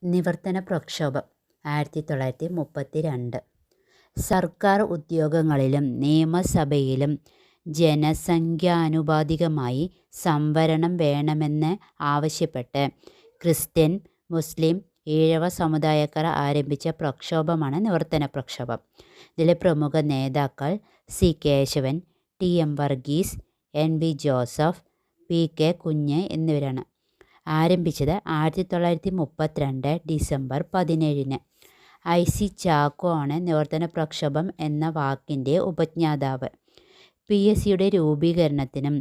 നിവർത്തന പ്രക്ഷോഭം 1932. സർക്കാർ ഉദ്യോഗങ്ങളിലും നിയമസഭയിലും ജനസംഖ്യാനുപാതികമായി സംവരണം വേണമെന്ന് ആവശ്യപ്പെട്ട് ക്രിസ്ത്യൻ, മുസ്ലിം, ഈഴവ സമുദായക്കാർ ആരംഭിച്ച പ്രക്ഷോഭമാണ് നിവർത്തന പ്രക്ഷോഭം. ഇതിലെ പ്രമുഖ നേതാക്കൾ C Kesavan, T M Varghese, N V Joseph, P K Kunju എന്നിവരാണ്. ആരംഭിച്ചത് 1932 ഡിസംബർ 17-ന്. ഐ സി ചാക്കോ ആണ് നിവർത്തന പ്രക്ഷോഭം എന്ന വാക്കിൻ്റെ ഉപജ്ഞാതാവ്. PSCയുടെ രൂപീകരണത്തിനും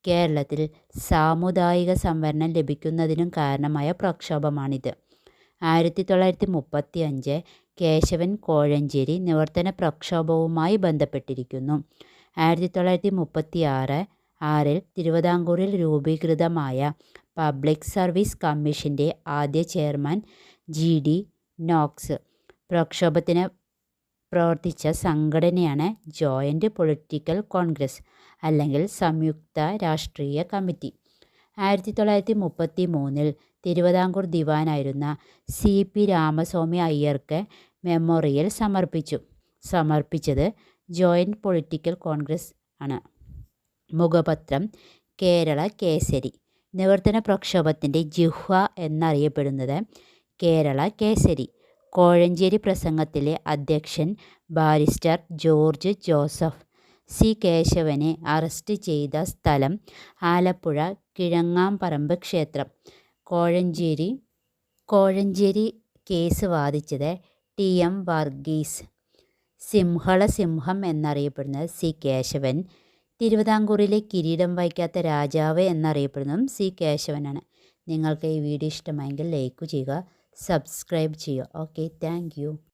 കേരളത്തിൽ സാമുദായിക സംവരണം ലഭിക്കുന്നതിനും കാരണമായ പ്രക്ഷോഭമാണിത്. 1935 കേശവൻ കോഴഞ്ചേരി നിവർത്തന പ്രക്ഷോഭവുമായി ബന്ധപ്പെട്ടിരിക്കുന്നു. 1936 തിരുവിതാംകൂറിൽ രൂപീകൃതമായ പബ്ലിക് സർവീസ് കമ്മീഷൻ്റെ ആദ്യ ചെയർമാൻ GD നോക്സ്. പ്രക്ഷോഭത്തിന് പ്രവർത്തിച്ച സംഘടനയാണ് ജോയിൻ്റ് പൊളിറ്റിക്കൽ കോൺഗ്രസ് അല്ലെങ്കിൽ സംയുക്ത രാഷ്ട്രീയ കമ്മിറ്റി. 1933 തിരുവിതാംകൂർ ദിവാനായിരുന്ന CP രാമസ്വാമി അയ്യർക്ക് മെമ്മോറിയൽ സമർപ്പിച്ചത് ജോയിൻ്റ് പൊളിറ്റിക്കൽ കോൺഗ്രസ് ആണ്. മുഖപത്രം കേരള കേസരി. നിവർത്തന പ്രക്ഷോഭത്തിൻ്റെ ജിഹ്വ എന്നറിയപ്പെടുന്നത് കേരള കേസരി. കോഴഞ്ചേരി പ്രസംഗത്തിലെ അധ്യക്ഷൻ ബാരിസ്റ്റർ ജോർജ് ജോസഫ്. സി കേശവനെ അറസ്റ്റ് ചെയ്ത സ്ഥലം ആലപ്പുഴ കിഴങ്ങാംപറമ്പ് ക്ഷേത്രം. കോഴഞ്ചേരി കേസ് വാദിച്ചത് ടി എം വർഗീസ്. സിംഹള സിംഹം എന്നറിയപ്പെടുന്നത് സി കേശവൻ. തിരുവിതാംകൂറിലെ കിരീടം വഹിക്കാത്ത രാജാവ് എന്നറിയപ്പെടുന്നതും സി കേശവനാണ്. നിങ്ങൾക്ക് ഈ വീഡിയോ ഇഷ്ടമായെങ്കിൽ ലൈക്ക് ചെയ്യുക, സബ്സ്ക്രൈബ് ചെയ്യുക. Okay, thank you.